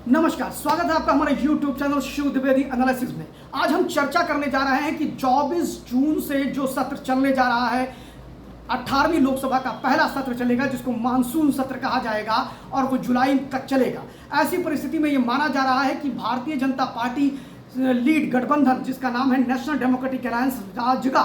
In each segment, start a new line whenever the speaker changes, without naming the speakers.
नमस्कार, स्वागत है आपका हमारे YouTube channel Shiv Dwivedi analysis में। आज हम चर्चा करने जा रहे हैं कि 24 जून से जो सत्र चलने जा रहा है, 18वीं लोकसभा का पहला सत्र चलेगा जिसको मानसून सत्र कहा जाएगा और वो जुलाई तक चलेगा। ऐसी परिस्थिति में ये माना जा रहा है कि भारतीय जनता पार्टी लीड गठबंधन जिसका नाम है नेशनल डेमोक्रेटिक अलायंस राजगा,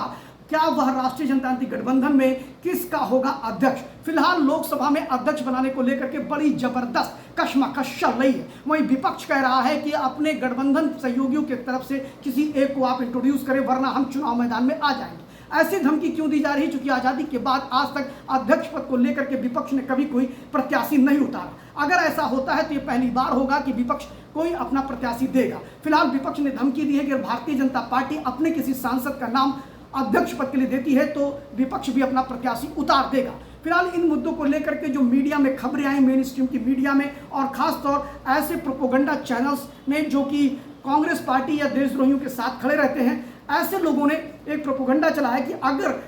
क्या वह राष्ट्रीय जनतांत्रिक गठबंधन में किसका होगा अध्यक्ष। फिलहाल लोकसभा में अध्यक्ष बनाने को लेकर के बड़ी जबरदस्त कशमकश चल रही है। वहीं विपक्ष कह रहा है कि अपने गठबंधन सहयोगियों की तरफ से किसी एक को आप इंट्रोड्यूस करें वरना हम चुनाव मैदान में आ जाएंगे। ऐसी धमकी क्यों दी जा रही है? क्योंकि आजादी के बाद आज तक अध्यक्ष पद को लेकर के विपक्ष ने कभी कोई प्रत्याशी नहीं उतारा। अगर ऐसा होता है तो ये पहली बार होगा कि विपक्ष कोई अपना प्रत्याशी देगा। फिलहाल विपक्ष ने धमकी दी है कि भारतीय जनता पार्टी अपने किसी सांसद का नाम अध्यक्ष पद के लिए देती है तो विपक्ष भी अपना प्रत्याशी उतार देगा। फिलहाल इन मुद्दों को लेकर के जो मीडिया में खबरें आई, मेन स्ट्रीम की मीडिया में, और खासतौर ऐसे प्रोपोगंडा चैनल्स में जो कि कांग्रेस पार्टी या देशद्रोहियों के साथ खड़े रहते हैं, ऐसे लोगों ने एक प्रोपोगंडा चलाया कि अगर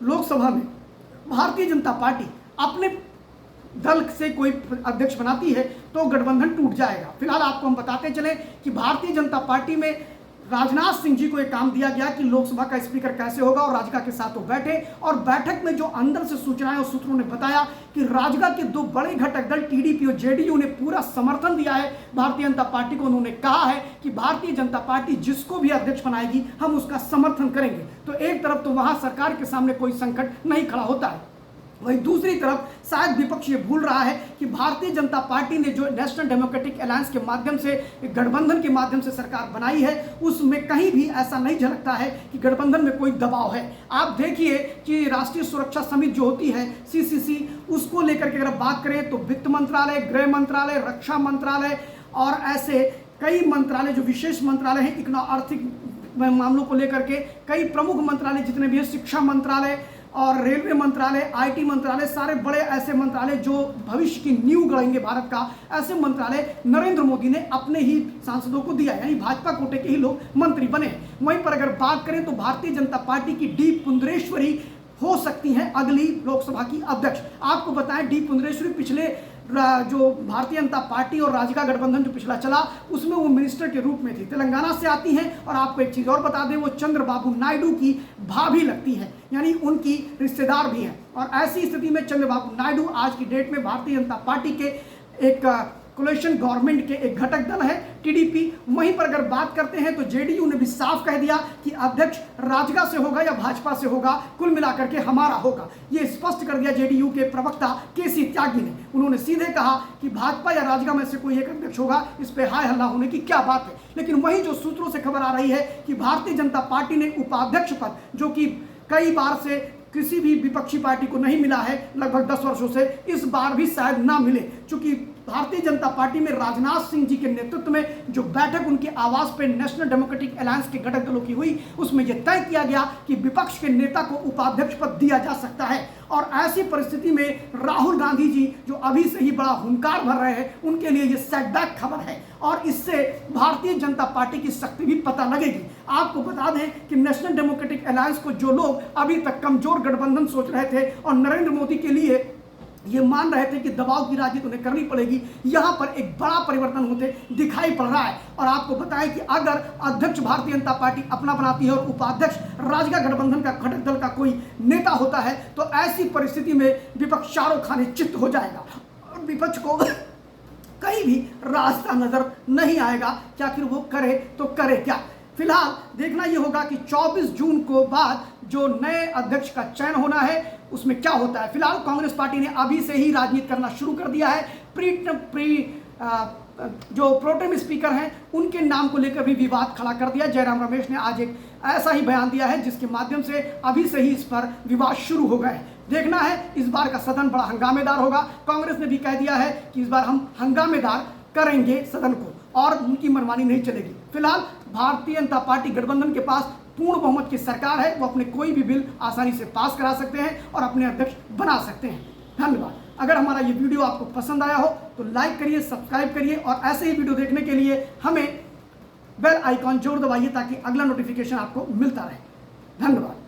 लोकसभा में भारतीय जनता पार्टी अपने दल से कोई अध्यक्ष बनाती है तो गठबंधन टूट जाएगा। फिलहाल आपको हम बताते चलें कि भारतीय जनता पार्टी में राजनाथ सिंह जी को एक काम दिया गया कि लोकसभा का स्पीकर कैसे होगा, और राजगा के साथ वो बैठे और बैठक में जो अंदर से सूचनाएं और सूत्रों ने बताया कि राजगा के दो बड़े घटक दल टीडीपी और जेडीयू ने पूरा समर्थन दिया है भारतीय जनता पार्टी को। उन्होंने कहा है कि भारतीय जनता पार्टी जिसको भी अध्यक्ष बनाएगी हम उसका समर्थन करेंगे। तो एक तरफ तो वहां सरकार के सामने कोई संकट नहीं खड़ा होता है, वहीं दूसरी तरफ शायद विपक्ष ये भूल रहा है कि भारतीय जनता पार्टी ने जो नेशनल डेमोक्रेटिक अलायंस के माध्यम से, गठबंधन के माध्यम से सरकार बनाई है, उसमें कहीं भी ऐसा नहीं झलकता है कि गठबंधन में कोई दबाव है। आप देखिए कि राष्ट्रीय सुरक्षा समिति जो होती है सीसीसी, उसको लेकर के अगर बात करें तो वित्त मंत्रालय, गृह मंत्रालय, रक्षा मंत्रालय और ऐसे कई मंत्रालय जो विशेष मंत्रालय हैं आर्थिक मामलों को लेकर के, कई प्रमुख मंत्रालय जितने भी हैं, शिक्षा मंत्रालय और रेलवे मंत्रालय, आईटी मंत्रालय, सारे बड़े ऐसे मंत्रालय जो भविष्य की नींव गढ़ेंगे भारत का, ऐसे मंत्रालय नरेंद्र मोदी ने अपने ही सांसदों को दिया, यानी भाजपा कोटे के ही लोग मंत्री बने। वहीं पर अगर बात करें तो भारतीय जनता पार्टी की डी पुंडरेश्वरी हो सकती हैं अगली लोकसभा की अध्यक्ष। आपको बताएं डी पुंडरेश्वरी पिछले जो भारतीय जनता पार्टी और राजगा गठबंधन जो पिछला चला उसमें वो मिनिस्टर के रूप में थी, तेलंगाना से आती हैं। और आपको एक चीज़ और बता दें, वो चंद्रबाबू नायडू की भाभी लगती हैं, यानी उनकी रिश्तेदार भी हैं। और ऐसी स्थिति में चंद्रबाबू नायडू आज की डेट में भारतीय जनता पार्टी के एक कोलिशन गवर्नमेंट के एक घटक दल है टीडीपी। वहीं पर अगर बात करते हैं तो जेडीयू ने भी साफ कह दिया कि अध्यक्ष राजगा से होगा या भाजपा से होगा, कुल मिलाकर के हमारा होगा। ये स्पष्ट कर दिया जेडीयू के प्रवक्ता केसी त्यागी ने। उन्होंने सीधे कहा कि भाजपा या राजगा में से कोई एक अध्यक्ष होगा, इस पे हाय हल्ला होने की क्या बात है। लेकिन वहीं जो सूत्रों से खबर आ रही है कि भारतीय जनता पार्टी ने उपाध्यक्ष पद, जो कि कई बार से किसी भी विपक्षी पार्टी को नहीं मिला है लगभग 10 वर्षों से, इस बार भी शायद ना मिले। चूंकि भारतीय जनता पार्टी में राजनाथ सिंह जी के नेतृत्व में जो बैठक उनके आवास पर नेशनल डेमोक्रेटिक अलायंस के घटक दलों की हुई, उसमें यह तय किया गया कि विपक्ष के नेता को उपाध्यक्ष पद दिया जा सकता है। और ऐसी परिस्थिति में राहुल गांधी जी जो अभी से ही बड़ा हुंकार भर रहे हैं, उनके लिए यह सेटबैक खबर है और इससे भारतीय जनता पार्टी की शक्ति भी पता लगेगी। आपको बता दें कि नेशनल डेमोक्रेटिक अलायंस को जो लोग अभी तक कमजोर गठबंधन सोच रहे थे और नरेंद्र मोदी के लिए ये मान रहे थे कि दबाव की राजनीति उन्हें करनी पड़ेगी, यहाँ पर एक बड़ा परिवर्तन होते दिखाई पड़ रहा है। और आपको बताएं कि अगर अध्यक्ष भारतीय जनता पार्टी अपना बनाती है और उपाध्यक्ष राजगा गठबंधन का घटक दल का कोई नेता होता है तो ऐसी परिस्थिति में विपक्ष चारों खाने चित्त हो जाएगा और विपक्ष को कहीं भी रास्ता नजर नहीं आएगा कि आखिर वो करे तो करे क्या। फिलहाल देखना ये होगा कि 24 जून को बाद जो नए अध्यक्ष का चयन होना है उसमें क्या होता है। फिलहाल कांग्रेस पार्टी ने अभी से ही राजनीति करना शुरू कर दिया है। जो प्रोटेम स्पीकर हैं उनके नाम को लेकर भी विवाद खड़ा कर दिया। जयराम रमेश ने आज एक ऐसा ही बयान दिया है जिसके माध्यम से अभी से ही इस पर विवाद शुरू हो गए। देखना है इस बार का सदन बड़ा हंगामेदार होगा। कांग्रेस ने भी कह दिया है कि इस बार हम हंगामेदार करेंगे सदन को और उनकी मनमानी नहीं चलेगी। फिलहाल भारतीय जनता पार्टी गठबंधन के पास पूर्ण बहुमत की सरकार है, वो अपने कोई भी बिल आसानी से पास करा सकते हैं और अपने अध्यक्ष बना सकते हैं। धन्यवाद। अगर हमारा ये वीडियो आपको पसंद आया हो तो लाइक करिए, सब्सक्राइब करिए और ऐसे ही वीडियो देखने के लिए हमें बेल आइकॉन जरूर दबाइए ताकि अगला नोटिफिकेशन आपको मिलता रहे। धन्यवाद।